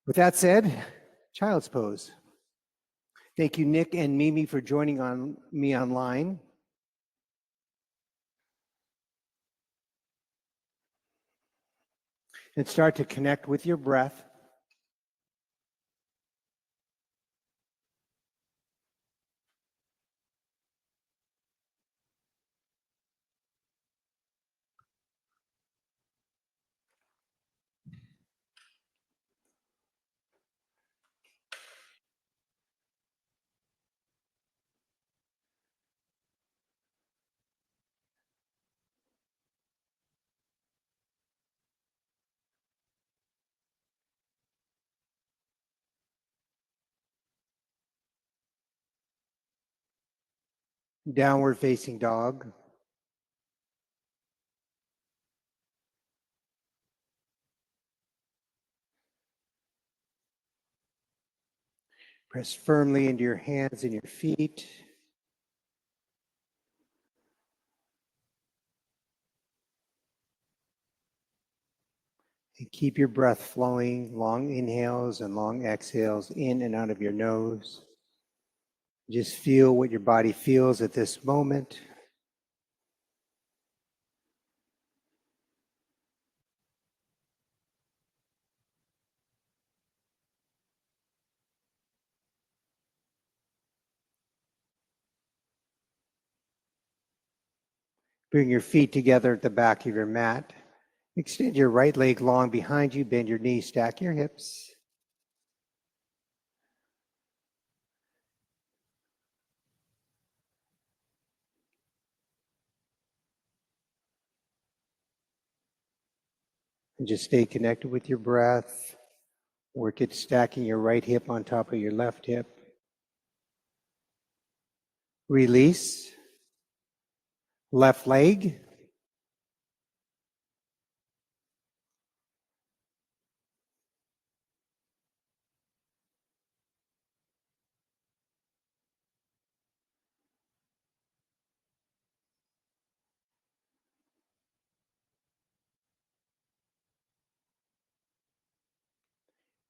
With that said, child's pose. Thank you, Nick and Mimi, for joining me online. And start to connect with your breath. Downward facing dog. Press firmly into your hands and your feet. And keep your breath flowing, long inhales and long exhales in and out of your nose. Just feel what your body feels at this moment. Bring your feet together at the back of your mat. Extend your right leg long behind you, bend your knees, stack your hips. And just stay connected with your breath. Work at stacking your right hip on top of your left hip. Release. Left leg.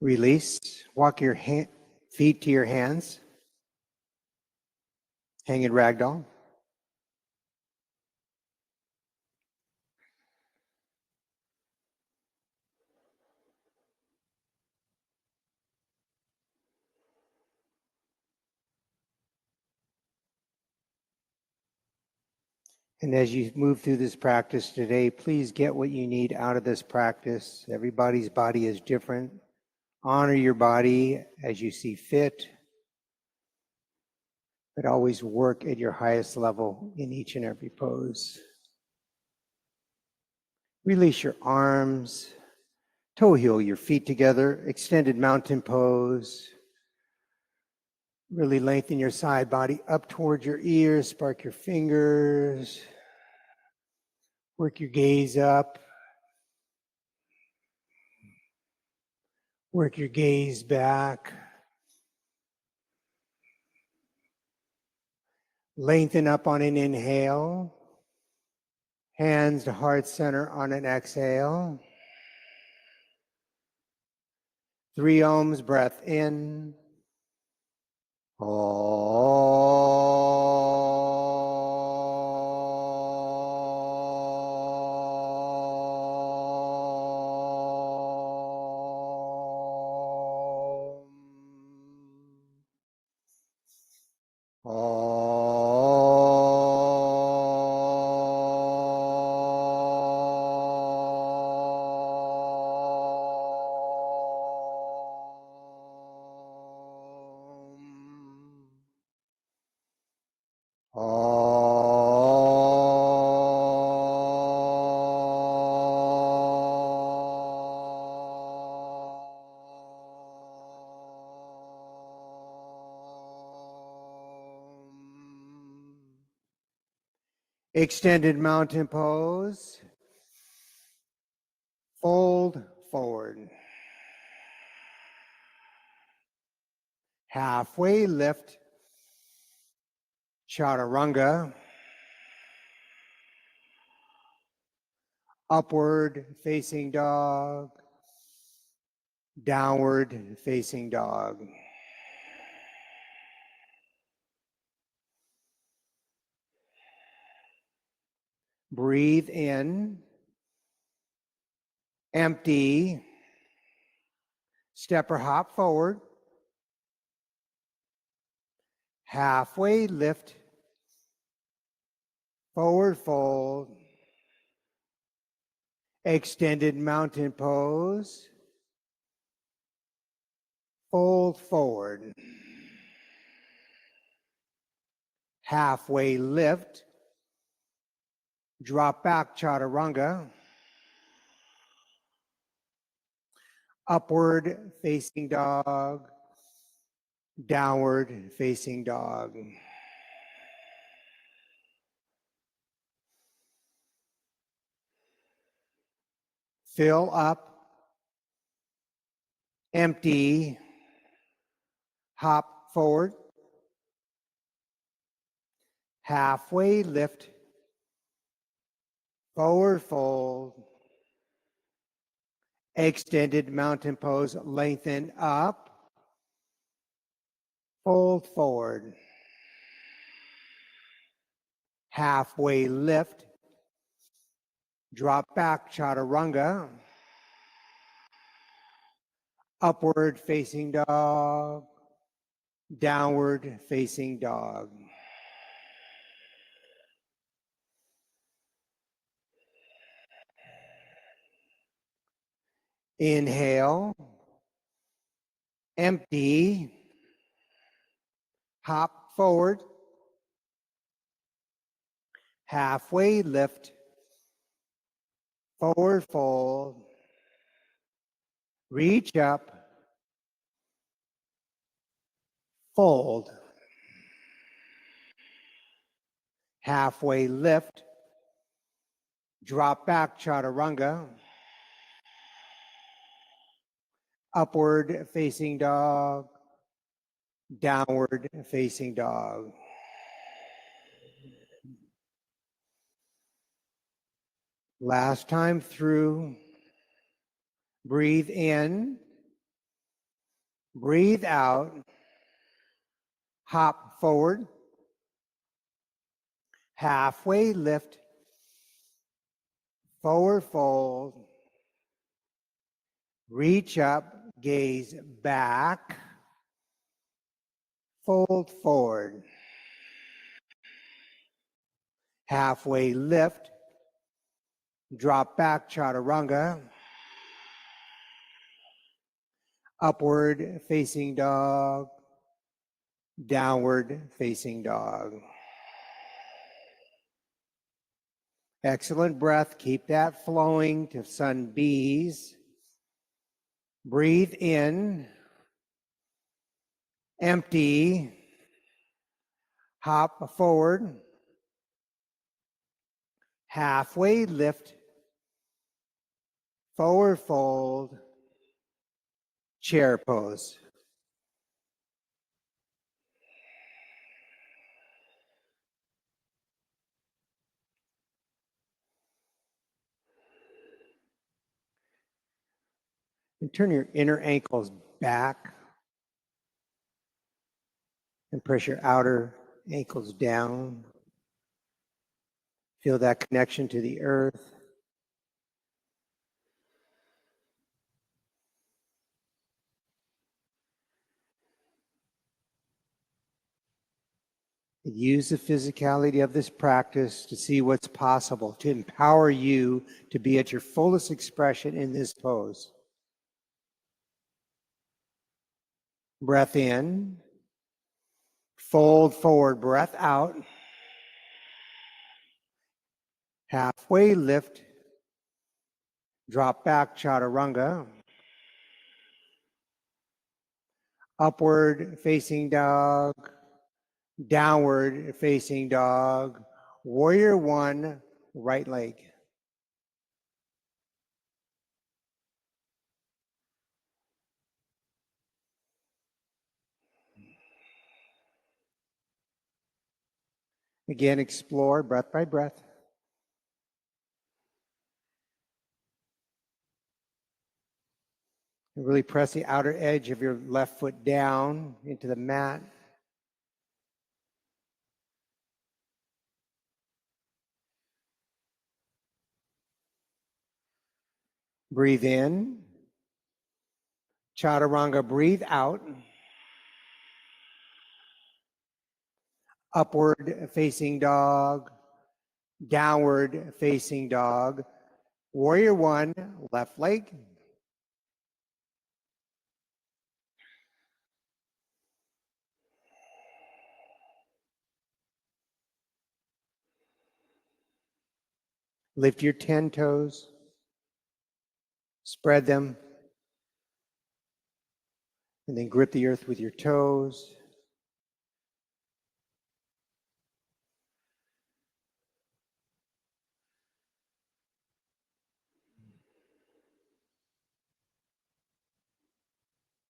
Release. Walk your feet to your hands. Hang in ragdoll. And as you move through this practice today, please get what you need out of this practice. Everybody's body is different. Honor your body as you see fit, but always work at your highest level in each and every pose. Release your arms, toe heel your feet together, extended mountain pose. Really lengthen your side body up towards your ears, spark your fingers, work your gaze up, work your gaze back. Lengthen up on an inhale, hands to heart center on an exhale. 3 ohms, breath in. Extended mountain pose. Fold forward. Halfway lift. Chaturanga. Upward facing dog. downward facing dog. Breathe in, empty, step or hop forward, halfway lift, forward fold, extended mountain pose, fold forward, halfway lift, drop back chaturanga, upward facing dog, downward facing dog. Fill up, empty, hop forward, halfway lift, forward fold, extended mountain pose, lengthen up, fold forward, halfway lift, drop back chaturanga, upward facing dog, downward facing dog. Inhale, empty, hop forward, halfway lift, forward fold, reach up, fold, halfway lift, drop back chaturanga, upward facing dog, downward facing dog. Last time through, breathe in, breathe out, hop forward, halfway lift, forward fold, reach up, gaze back, fold forward, halfway lift, drop back chaturanga, upward facing dog, downward facing dog. Excellent breath. Keep that flowing to sun bees. Breathe in, empty, hop forward, halfway lift, forward fold, chair pose. And turn your inner ankles back and press your outer ankles down. Feel that connection to the earth. Use the physicality of this practice to see what's possible, to empower you to be at your fullest expression in this pose. Breath in, fold forward, breath out, halfway lift, drop back chaturanga, upward facing dog, downward facing dog, warrior one, right leg. Again, explore breath by breath. And really press the outer edge of your left foot down into the mat. Breathe in. Chaturanga, breathe out. Upward facing dog. Downward facing dog. Warrior one, left leg. Lift your 10 toes. Spread them. And then grip the earth with your toes.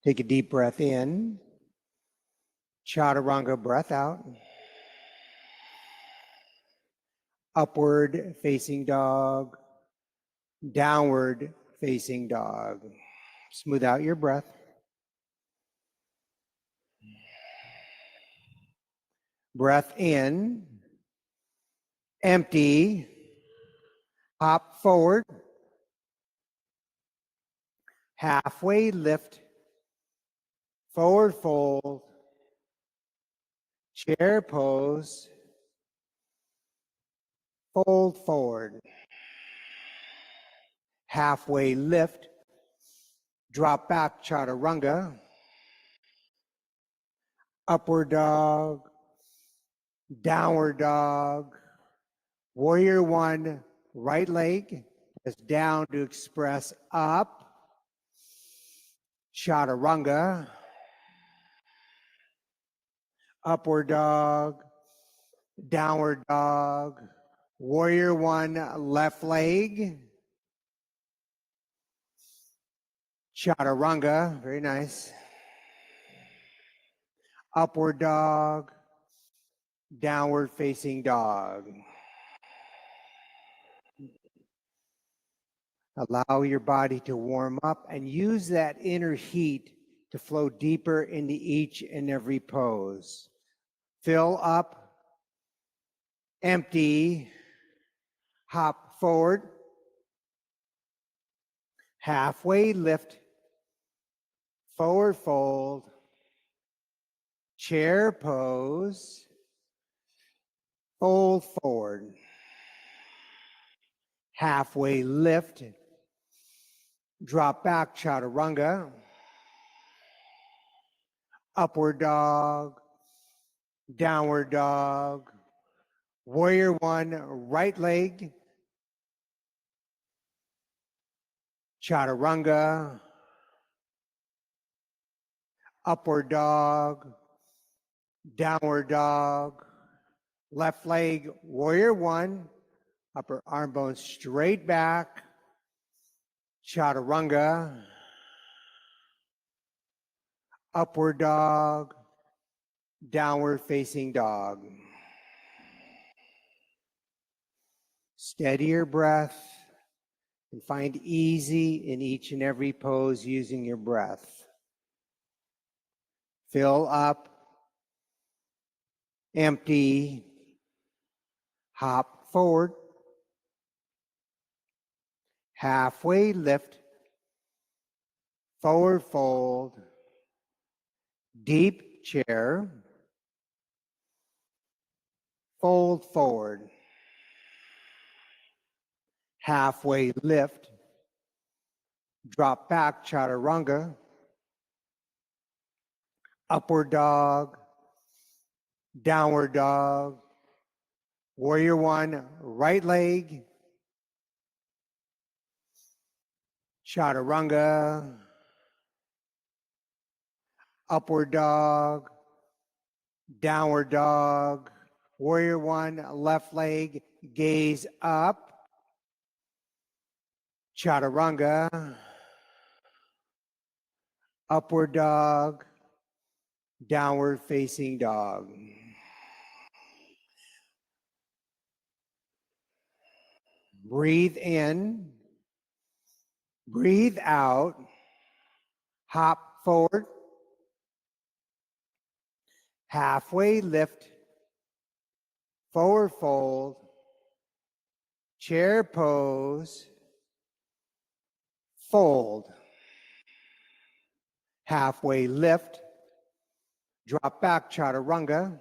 Take a deep breath in. Chaturanga, breath out. Upward facing dog. Downward facing dog. Smooth out your breath. Breath in. Empty. Hop forward. Halfway lift. Forward fold. Chair pose. Fold forward. Halfway lift. Drop back, chaturanga. Upward dog. Downward dog. Warrior one, right leg is down to express up. Chaturanga. Upward dog. Downward dog. Warrior one, left leg. Chaturanga, very nice. Upward dog. Downward facing dog. Allow your body to warm up and use that inner heat to flow deeper into each and every pose. Fill up, empty, hop forward, halfway lift, forward fold, chair pose, fold forward, halfway lift, drop back, chaturanga, upward dog, downward dog, warrior one, right leg, chaturanga, upward dog, downward dog, left leg, warrior one, upper arm bones straight back, chaturanga, upward dog, downward facing dog. Steady your breath and find easy in each and every pose using your breath. Fill up, empty, hop forward, halfway lift, forward fold, deep chair, fold forward, halfway lift, drop back, chaturanga, upward dog, downward dog, warrior one, right leg, chaturanga, upward dog, downward dog, warrior one, left leg, gaze up, chaturanga, upward dog, downward facing dog. Breathe in, breathe out, hop forward, halfway lift, forward fold, chair pose, fold, halfway lift, drop back, chaturanga,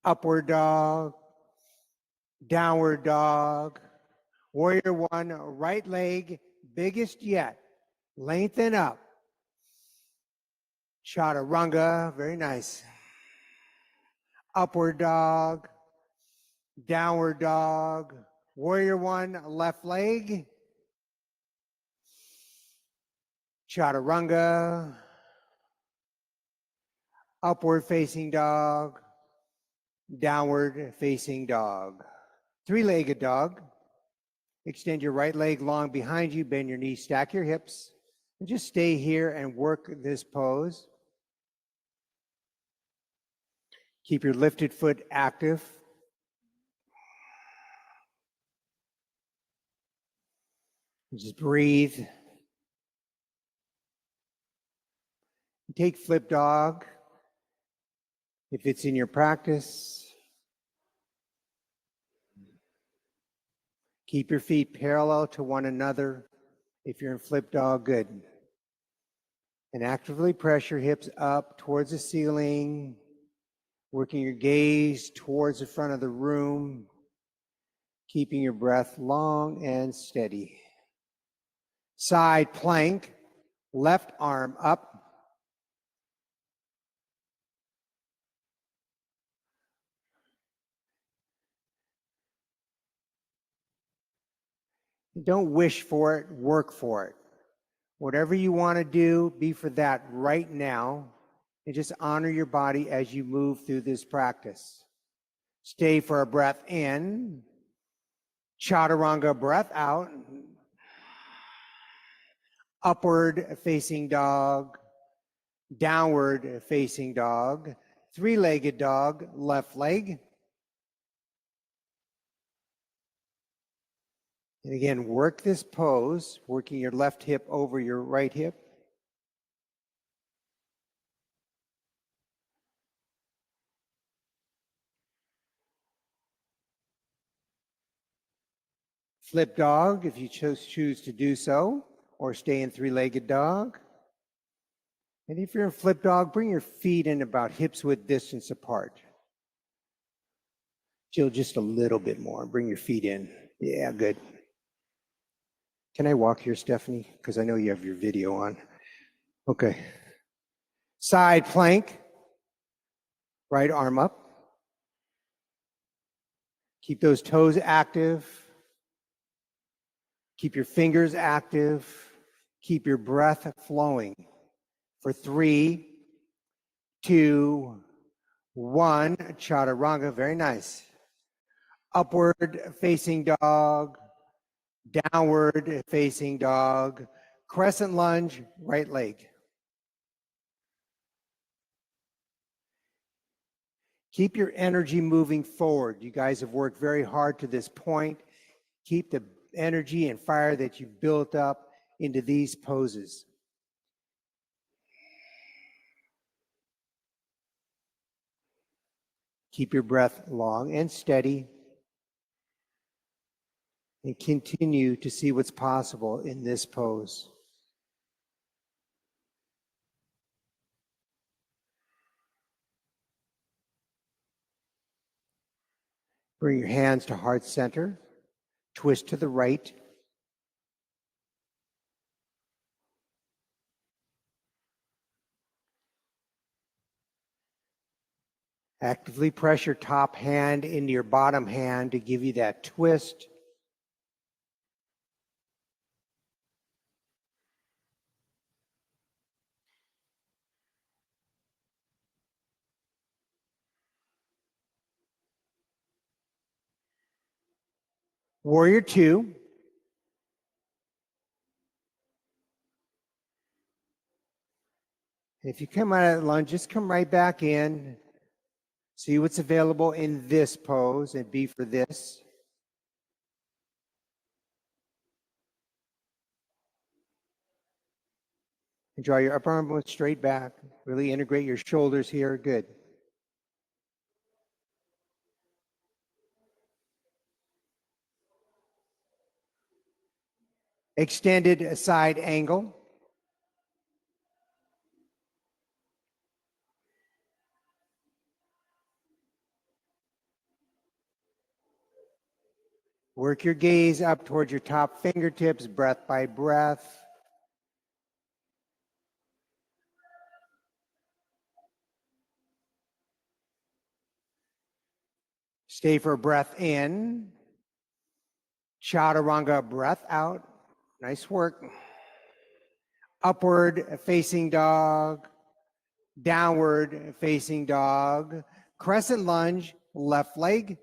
upward dog, downward dog, warrior one, right leg, biggest yet, lengthen up, chaturanga, very nice, upward dog, downward dog, warrior one, left leg, chaturanga, upward facing dog, downward facing dog. Three-legged dog. Extend your right leg long behind you, bend your knees, stack your hips, and just stay here and work this pose. Keep your lifted foot active. Just breathe. Take flip dog if it's in your practice. Keep your feet parallel to one another. If you're in flip dog, good. And actively press your hips up towards the ceiling, working your gaze towards the front of the room, keeping your breath long and steady. Side plank, left arm up. Don't wish for it, work for it. Whatever you want to do, be for that right now, and just honor your body as you move through this practice. Stay for a breath in, chaturanga breath out, upward facing dog, downward facing dog, three-legged dog, left leg. And again, work this pose, working your left hip over your right hip. Flip dog if you choose to do so, or stay in three-legged dog. And if you're in flip dog, bring your feet in about hips width distance apart. Jill, just a little bit more. Bring your feet in. Yeah, good. Can I walk here, Stephanie? Because I know you have your video on. Okay. Side plank. Right arm up. Keep those toes active. Keep your fingers active. Keep your breath flowing. For 3, 2, 1. Chaturanga. Very nice. Upward facing dog. Downward facing dog, crescent lunge, right leg. Keep your energy moving forward. You guys have worked very hard to this point. Keep the energy and fire that you've built up into these poses. Keep your breath long and steady. And continue to see what's possible in this pose. Bring your hands to heart center. Twist to the right. Actively press your top hand into your bottom hand to give you that twist. Warrior 2. If you come out of lunge, just come right back in. See what's available in this pose and be for this. And draw your upper arm bone straight back. Really integrate your shoulders here. Good. Extended side angle. Work your gaze up towards your top fingertips, breath by breath. Stay for a breath in. Chaturanga, breath out. Nice work. Upward facing dog. Downward facing dog. Crescent lunge, left leg.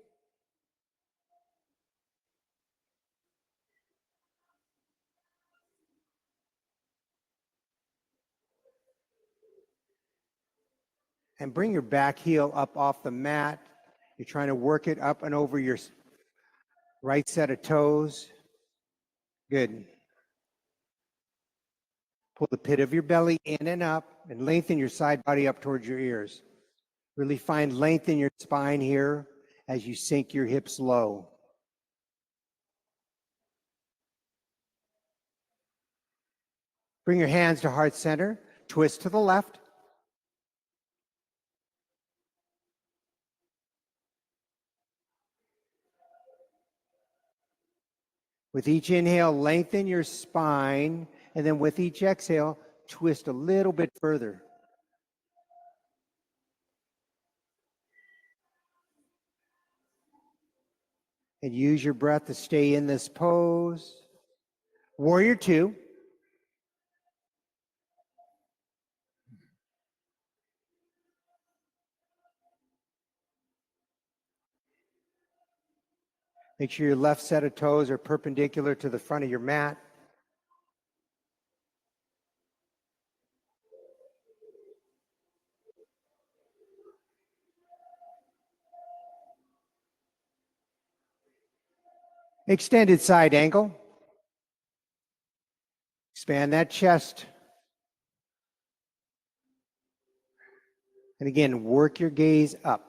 And bring your back heel up off the mat. You're trying to work it up and over your right set of toes. Good. Pull the pit of your belly in and up and lengthen your side body up towards your ears. Really find length in your spine here as you sink your hips low. Bring your hands to heart center. Twist to the left. With each inhale, lengthen your spine, and then with each exhale, twist a little bit further. And use your breath to stay in this pose. Warrior two. Make sure your left set of toes are perpendicular to the front of your mat. Extended side angle. Expand that chest. And again, work your gaze up.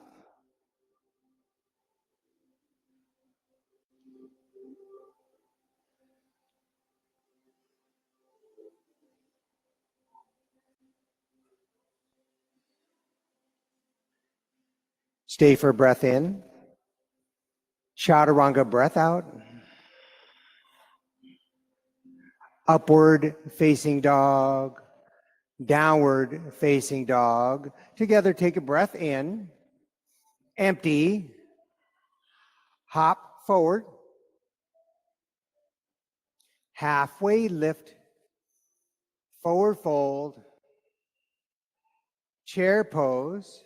Stay for a breath in. Chaturanga, breath out. Upward facing dog. Downward facing dog. Together, take a breath in. Empty. Hop forward. Halfway lift. Forward fold. Chair pose.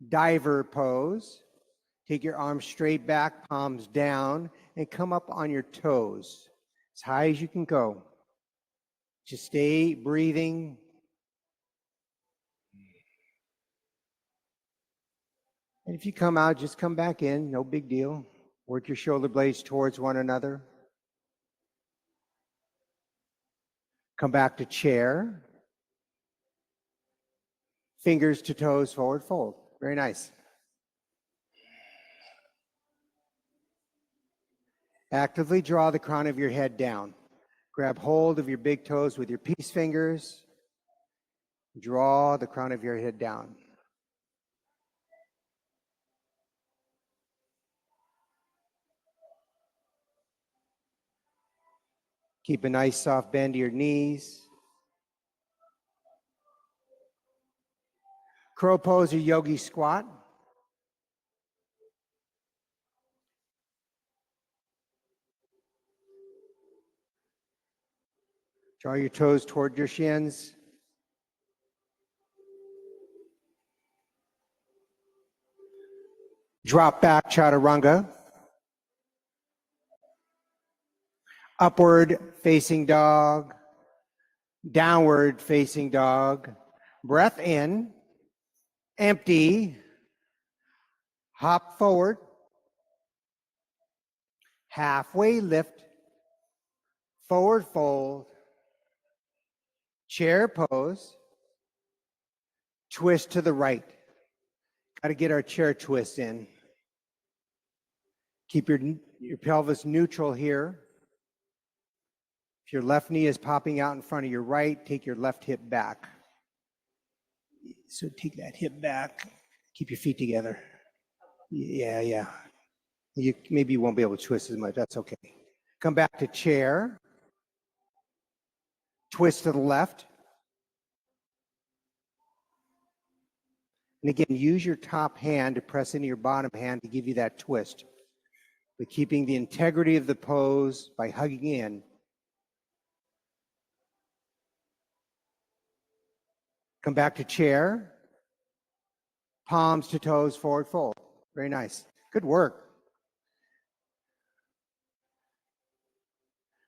Diver pose. Take your arms straight back, palms down, and come up on your toes as high as you can go. Just stay breathing. And if you come out, just come back in, no big deal. Work your shoulder blades towards one another. Come back to chair. Fingers to toes, forward fold. Very nice. Actively draw the crown of your head down. Grab hold of your big toes with your peace fingers. Draw the crown of your head down. Keep a nice soft bend to your knees. Crow pose or yogi squat. Draw your toes toward your shins. Drop back, chaturanga. Upward facing dog. Downward facing dog. Breath in. Empty. Hop forward. Halfway lift. Forward fold. Chair pose. Twist to the right. Got to get our chair twist in. Keep your pelvis neutral here. If your left knee is popping out in front of your right, take your left hip back. So take that hip back. Keep your feet together. Yeah. Maybe you won't be able to twist as much. That's okay. Come back to chair. Twist to the left. And again, use your top hand to press into your bottom hand to give you that twist. But keeping the integrity of the pose by hugging in. Come back to chair. Palms to toes, forward fold. Very nice. Good work.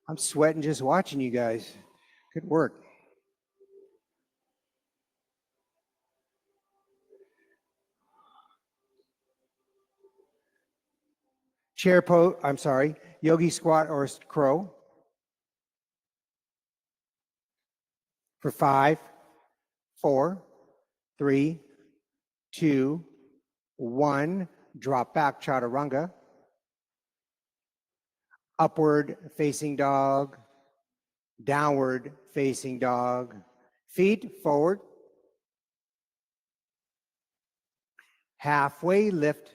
I'm sweating just watching you guys. Good work. Chair pose, yogi squat or crow. For 5, 4, 3, 2, 1. Drop back, chaturanga. Upward facing dog. Downward facing dog. Feet forward. Halfway lift.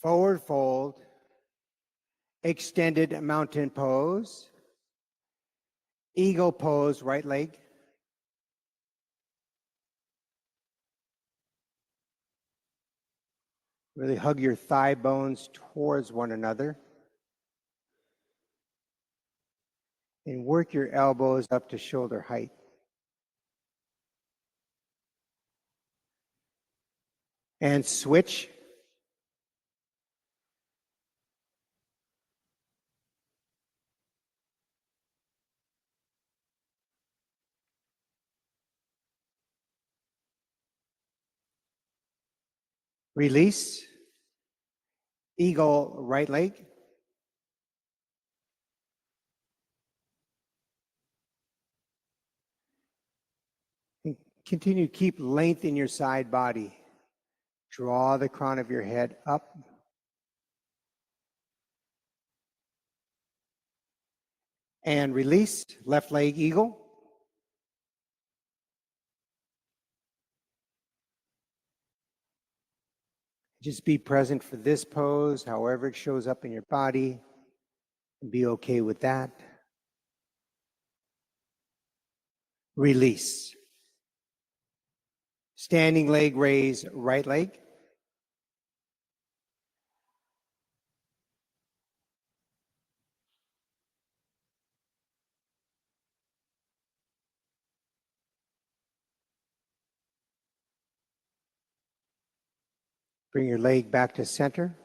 Forward fold. Extended mountain pose. Eagle pose, right leg. Really hug your thigh bones towards one another. And work your elbows up to shoulder height. And switch. Release. Eagle right leg. And continue to keep length in your side body. Draw the crown of your head up. And release. Left leg eagle. Just be present for this pose, however it shows up in your body. And be okay with that. Release. Standing leg raise, right leg. Bring your leg back to center.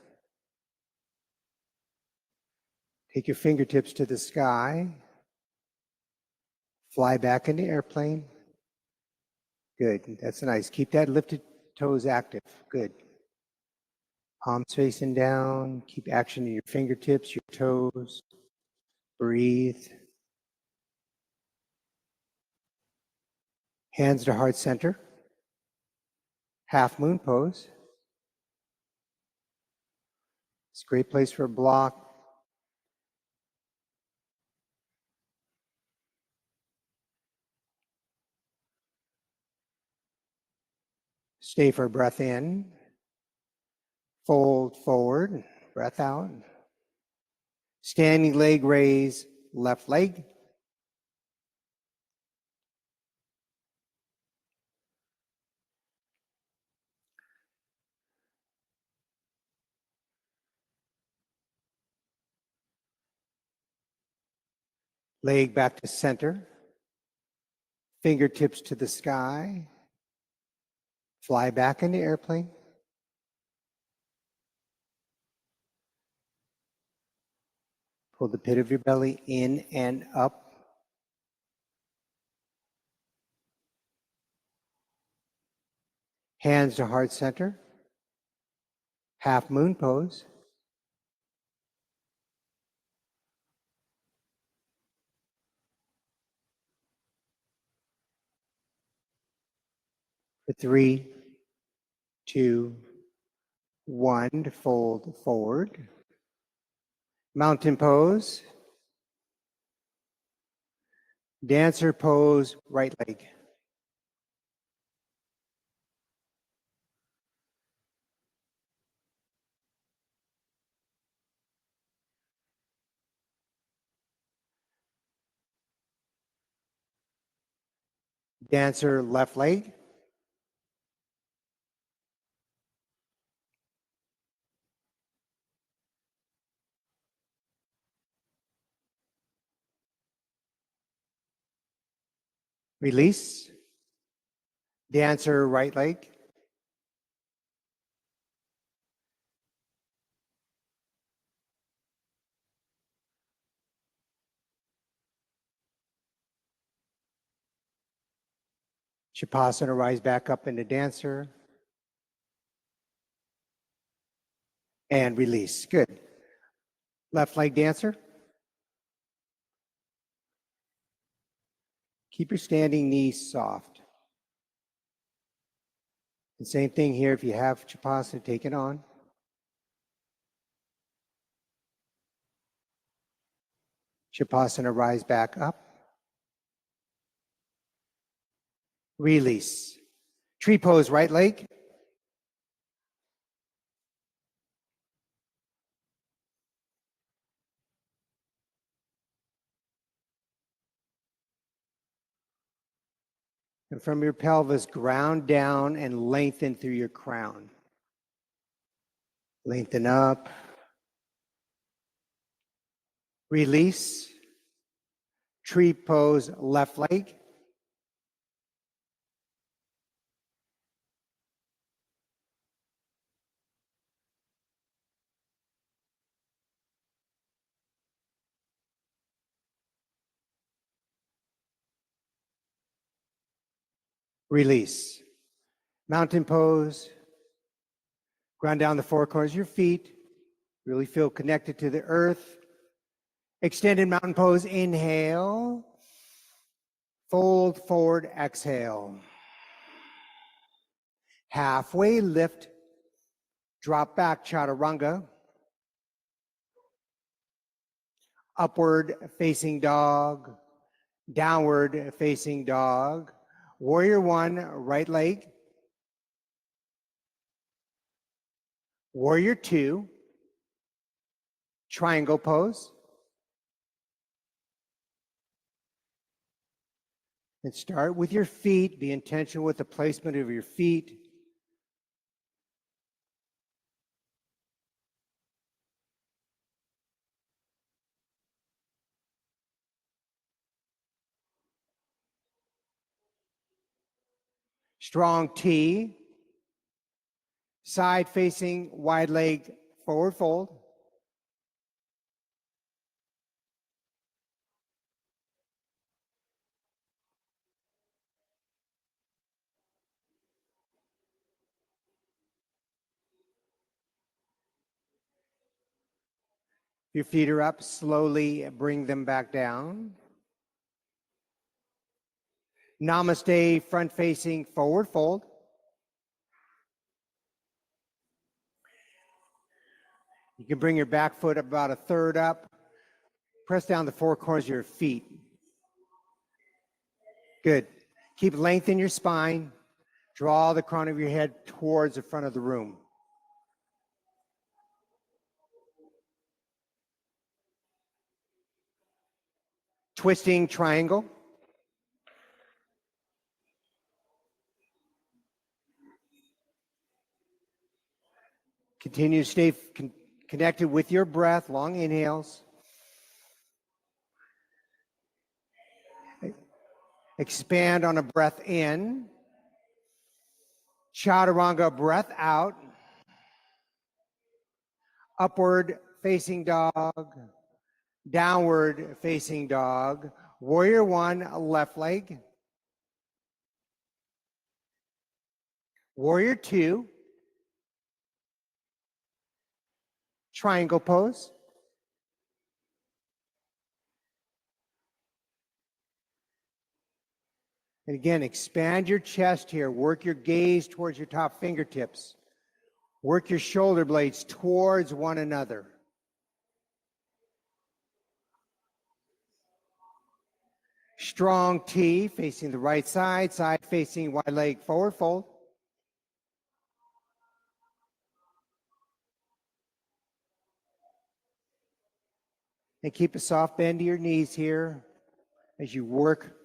Take your fingertips to the sky. Fly back into airplane. Good, that's nice. Keep that lifted toes active, good. Palms facing down, keep action in your fingertips, your toes. Breathe. Hands to heart center. Half moon pose. It's a great place for a block. Stay for a breath in. Fold forward, breath out. Standing leg raise, left leg. Leg back to center. Fingertips to the sky. Fly back into airplane. Pull the pit of your belly in and up. Hands to heart center. Half moon pose. 3, 2, 1, fold forward. Mountain pose. Dancer pose, right leg. Dancer, left leg. Release. Dancer, right leg. Shavasana, rise back up into dancer. And release. Good. Left leg dancer. Keep your standing knees soft. And same thing here, if you have Shavasana, take it on. Shavasana, rise back up. Release. Tree pose, right leg. And from your pelvis, ground down and lengthen through your crown. Lengthen up. Release. Tree pose, left leg. Release. Mountain pose. Ground down the four corners of your feet. Really feel connected to the earth. Extended mountain pose, inhale. Fold forward, exhale. Halfway lift, drop back, chaturanga. Upward facing dog, downward facing dog. Warrior one, right leg. Warrior two, triangle pose. And start with your feet. Be intentional with the placement of your feet. Strong T. Side facing, wide leg, forward fold. Your feet are up, slowly bring them back down. Namaste, front facing, forward fold. You can bring your back foot about a third up. Press down the four corners of your feet. Good. Keep length in your spine. Draw the crown of your head towards the front of the room. Twisting triangle. Continue to stay connected with your breath, long inhales. Expand on a breath in. Chaturanga, breath out. Upward facing dog. Downward facing dog. Warrior one, left leg. Warrior two. Triangle pose. And again, expand your chest here. Work your gaze towards your top fingertips. Work your shoulder blades towards one another. Strong T facing the right side, side facing wide leg forward fold. And keep a soft bend to your knees here as you work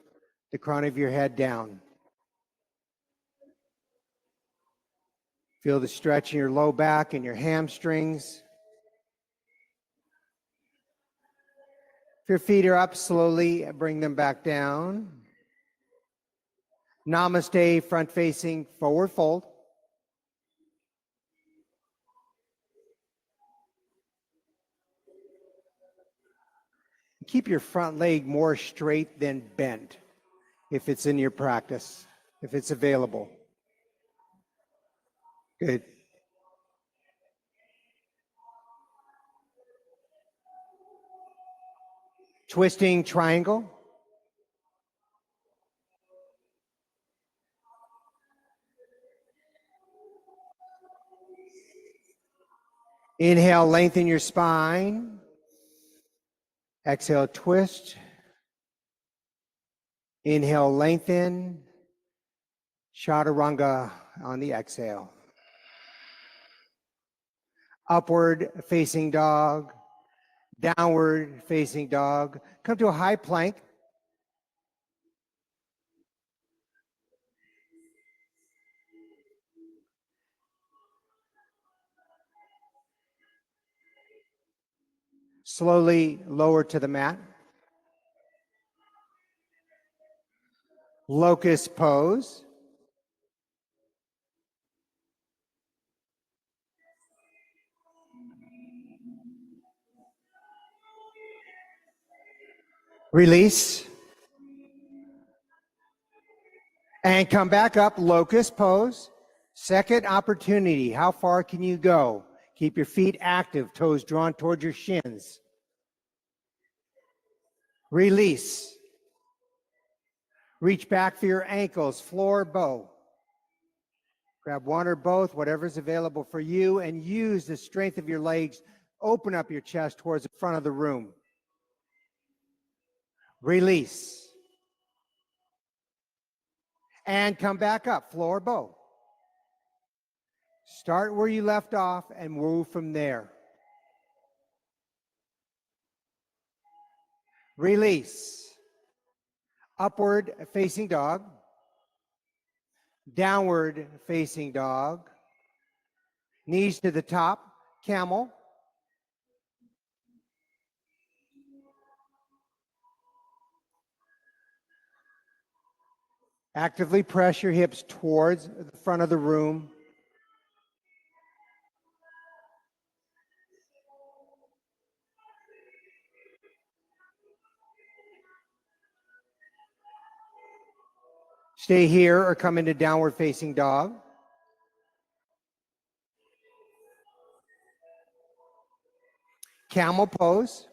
the crown of your head down. Feel the stretch in your low back and your hamstrings. If your feet are up, slowly bring them back down. Namaste, front facing forward fold. Keep your front leg more straight than bent if it's in your practice, if it's available. Good. Twisting triangle. Inhale, lengthen your spine. Exhale, twist. Inhale, lengthen. Chaturanga on the exhale. Upward facing dog. Downward facing dog. Come to a high plank. Slowly lower to the mat. Locust pose. Release. And come back up, locust pose. Second opportunity. How far can you go? Keep your feet active, toes drawn towards your shins. Release. Reach back for your ankles, floor bow. Grab one or both, whatever's available for you, and use the strength of your legs. Open up your chest towards the front of the room. Release. And come back up, floor bow. Start where you left off and move from there. Release. Upward facing dog. Downward facing dog. Knees to the top, camel. Actively press your hips towards the front of the room. Stay here or come into downward facing dog. Camel pose.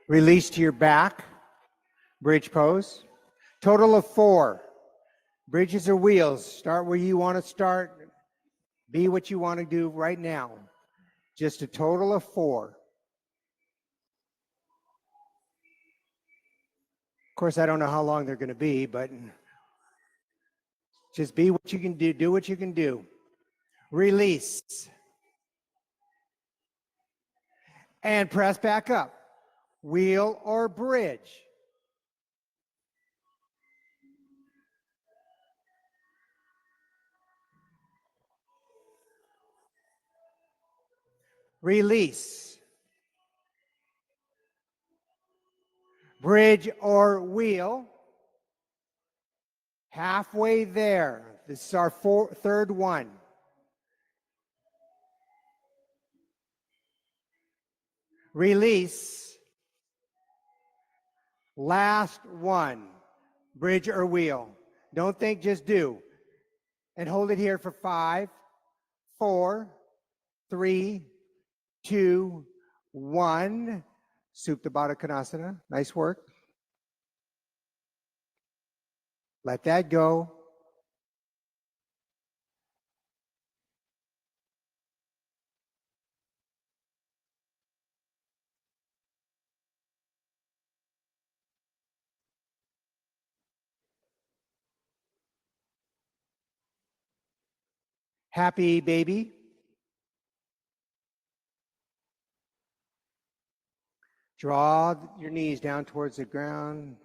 Release to your back. Bridge pose. Total of 4. Bridges or wheels. Start where you want to start. Be what you want to do right now. Just a total of 4. Of course, I don't know how long they're going to be, but just be what you can do. Do what you can do. Release. And press back up. Wheel or bridge. Release. Bridge or wheel. Halfway there. This is our third one. Release. Last one. bridge or wheel. Don't think, just do. And hold it here for 5, 4, 3, 2, 1. Supta Baddha Konasana. Nice work. Let that go. Happy baby. Draw your knees down towards the ground.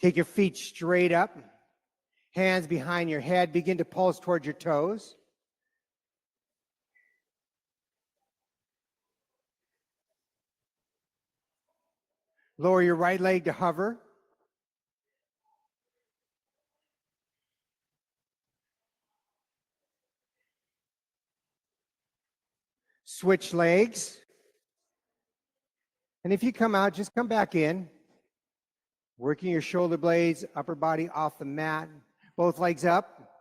Take your feet straight up. Hands behind your head. Begin to pulse towards your toes. Lower your right leg to hover. Switch legs. And if you come out, just come back in. Working your shoulder blades, upper body off the mat. Both legs up.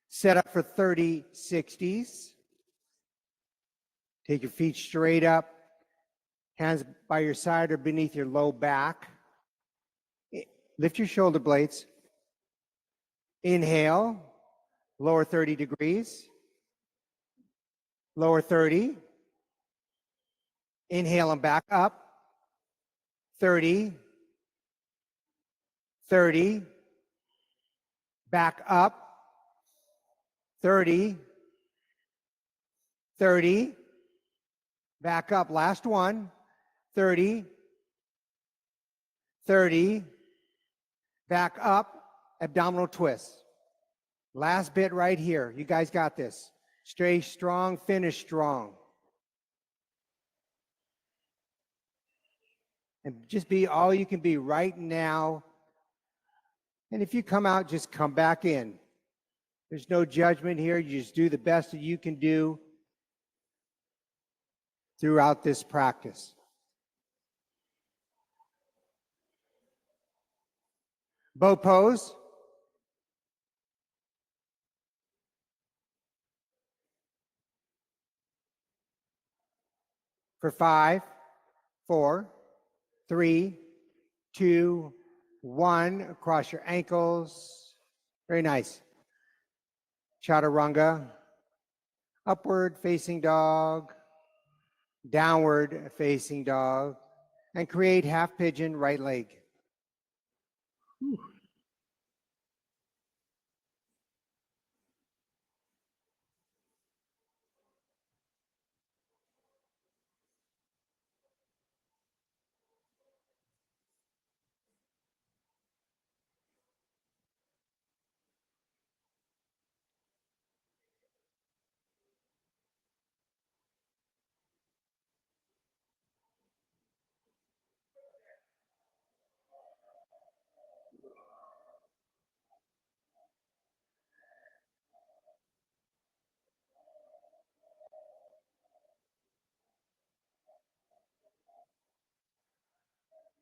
Set up for 30 60s. Take your feet straight up. Hands by your side or beneath your low back. Lift your shoulder blades. Inhale. Lower 30 degrees. Lower 30. Inhale and back up. 30. 30. Back up. 30. 30. Back up. Last one. 30. 30. Back up. Abdominal twist. Last bit right here. You guys got this. Stay strong, finish strong. And just be all you can be right now. And if you come out, just come back in. There's no judgment here. You just do the best that you can do throughout this practice. Bow pose. For 5, 4, 3, 2, 1. Across your ankles. Very nice. Chaturanga. Upward facing dog. Downward facing dog. And create half pigeon right leg. Whew.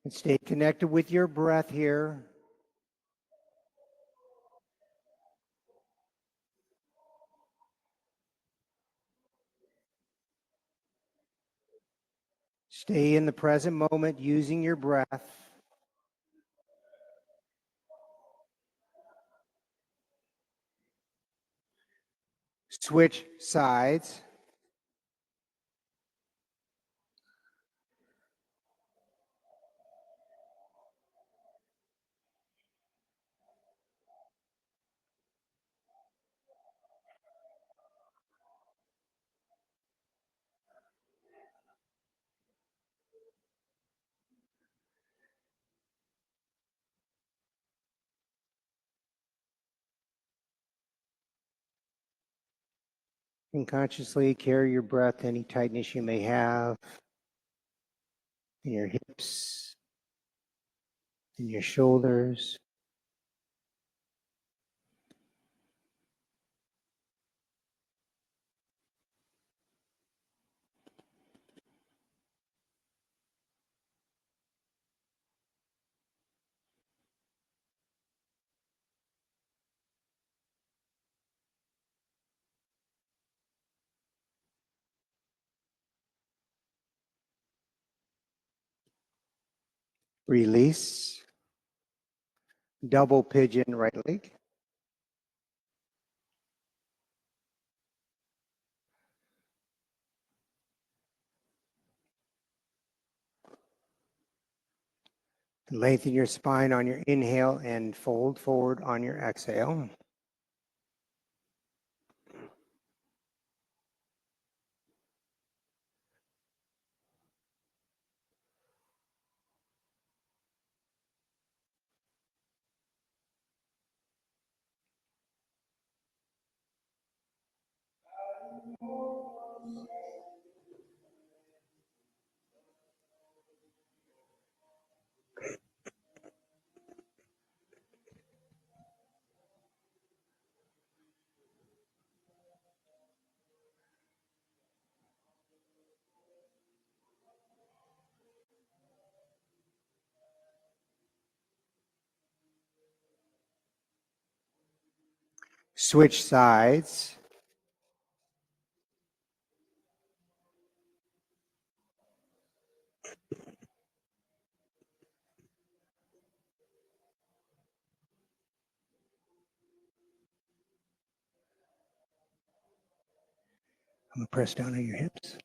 And stay connected with your breath here. Stay in the present moment using your breath. Switch sides. And consciously carry your breath, any tightness you may have in your hips, in your shoulders. Release. Double pigeon right leg. Lengthen your spine on your inhale and fold forward on your exhale. Switch sides. I'm going to press down on your hips.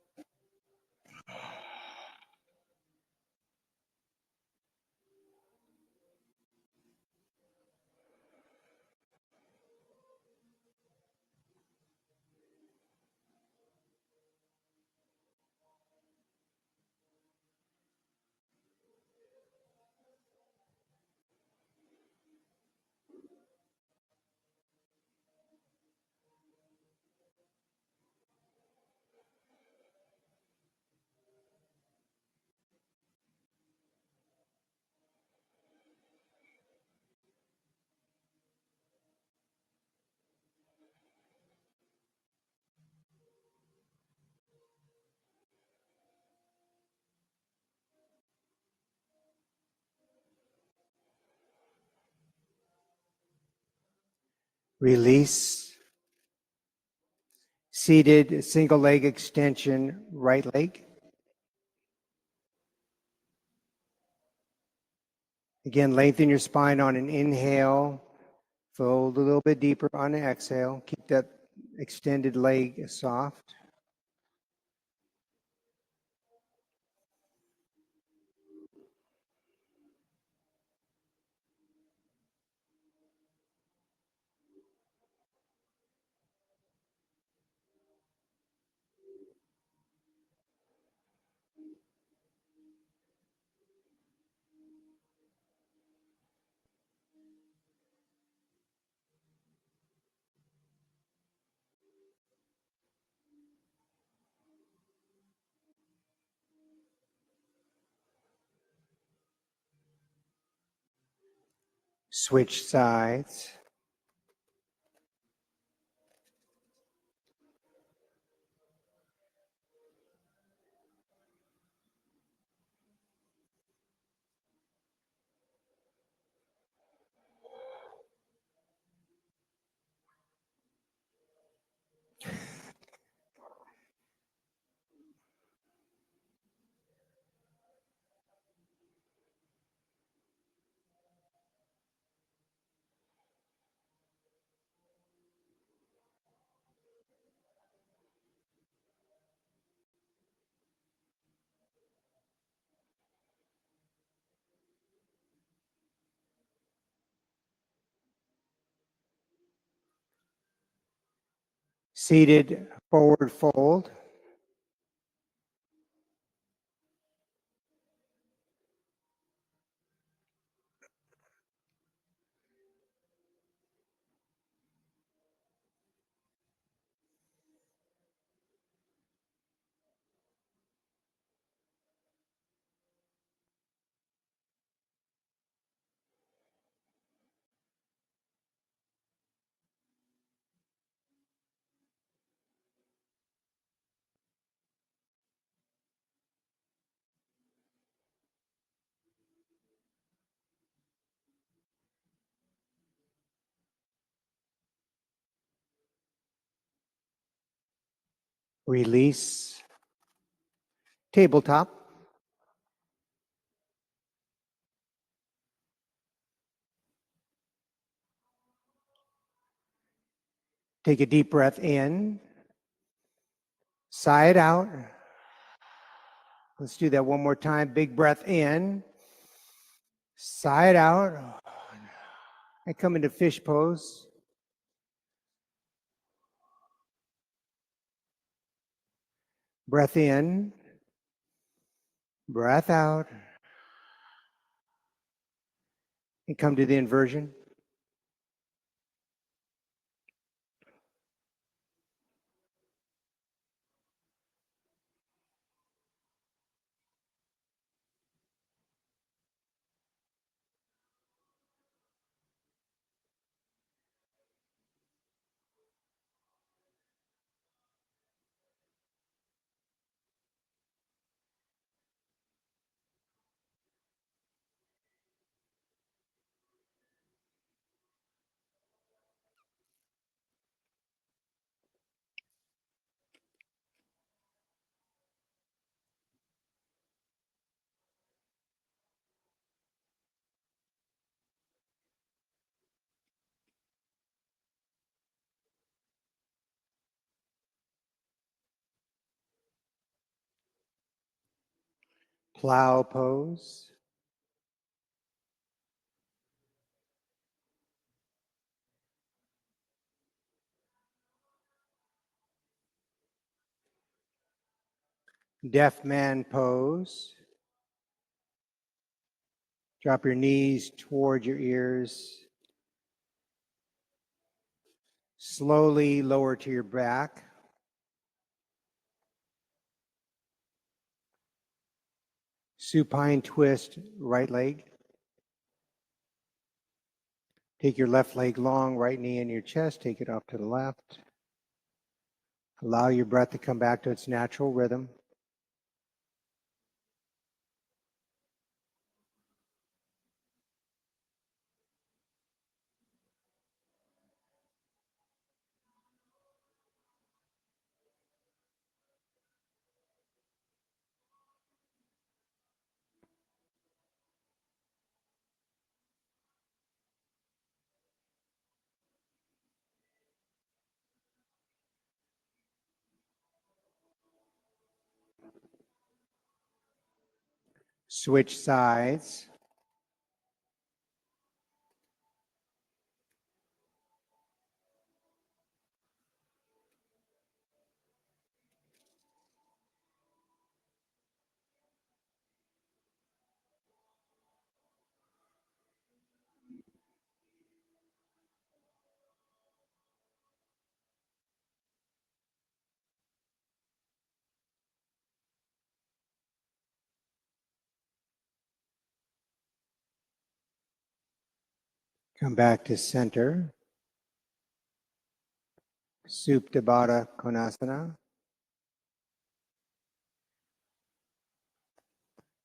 Release. Seated single leg extension, right leg. Again, lengthen your spine on an inhale. Fold a little bit deeper on an exhale. Keep that extended leg soft. Switch sides. Seated forward fold. Release. Tabletop. Take a deep breath in. Sigh it out. Let's do that one more time. Big breath in. Sigh it out. And come into fish pose. Breath in. Breath out. And come to the inversion. Plow pose. Deaf man pose. Drop your knees toward your ears. Slowly lower to your back. Supine twist, right leg. Take your left leg long, right knee in your chest. Take it off to the left. Allow your breath to come back to its natural rhythm. Switch sides. Come back to center. Supta Baddha Konasana.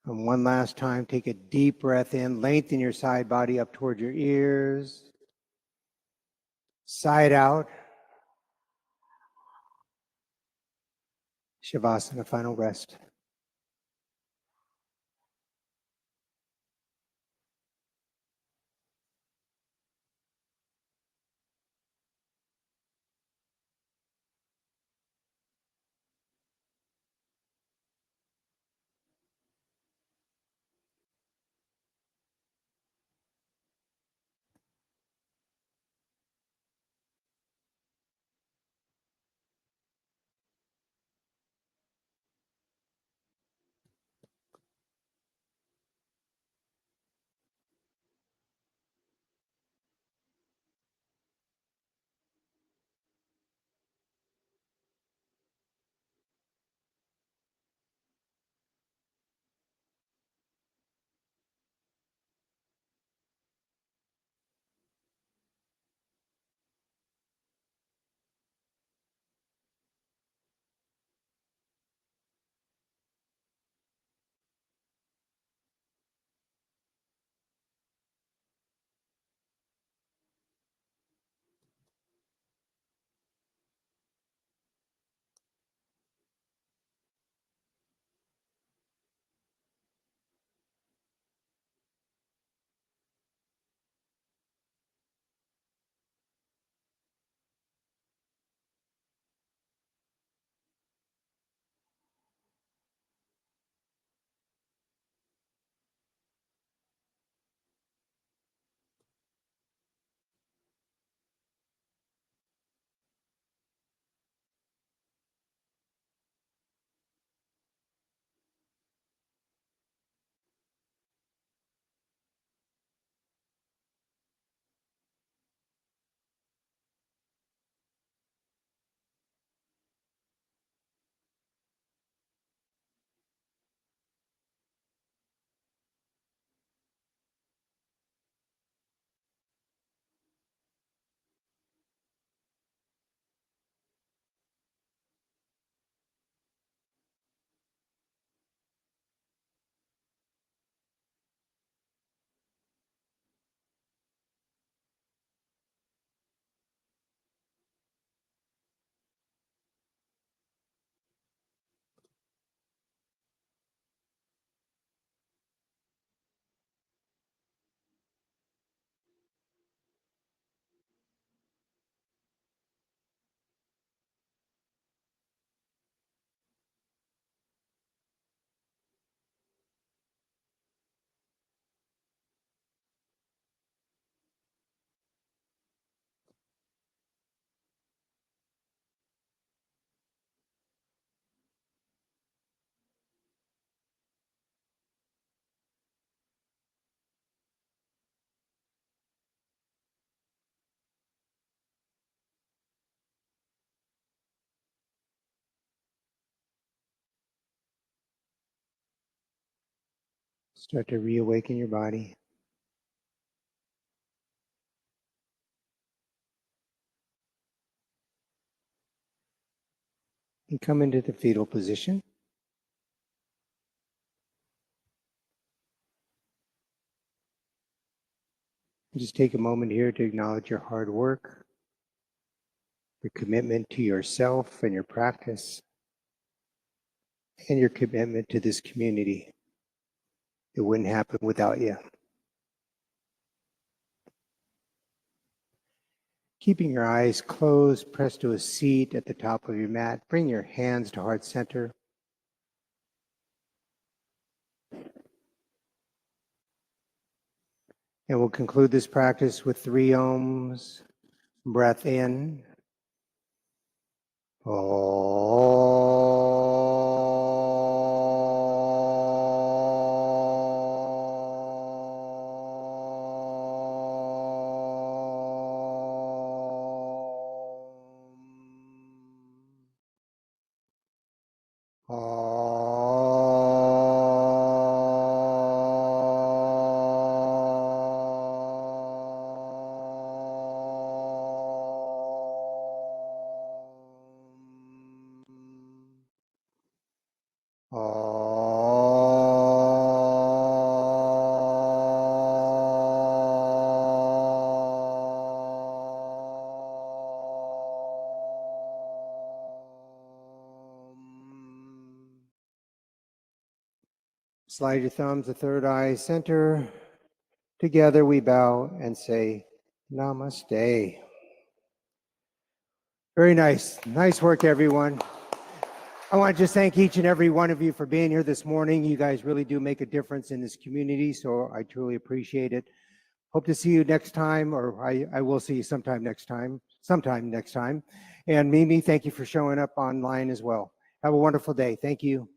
And one last time, take a deep breath in. Lengthen your side body up toward your ears. Side out. Shavasana, final rest. Start to reawaken your body. And come into the fetal position. Just take a moment here to acknowledge your hard work, your commitment to yourself and your practice, and your commitment to this community. It wouldn't happen without you. Keeping your eyes closed, press to a seat at the top of your mat. Bring your hands to heart center. And we'll conclude this practice with 3 ohms. Breath in. Slide your thumbs to third eye center. Together we bow and say, Namaste. Very nice. Nice work, everyone. I want to just thank each and every one of you for being here this morning. You guys really do make a difference in this community, so I truly appreciate it. Hope to see you next time, or I will see you sometime next time. And Mimi, thank you for showing up online as well. Have a wonderful day. Thank you.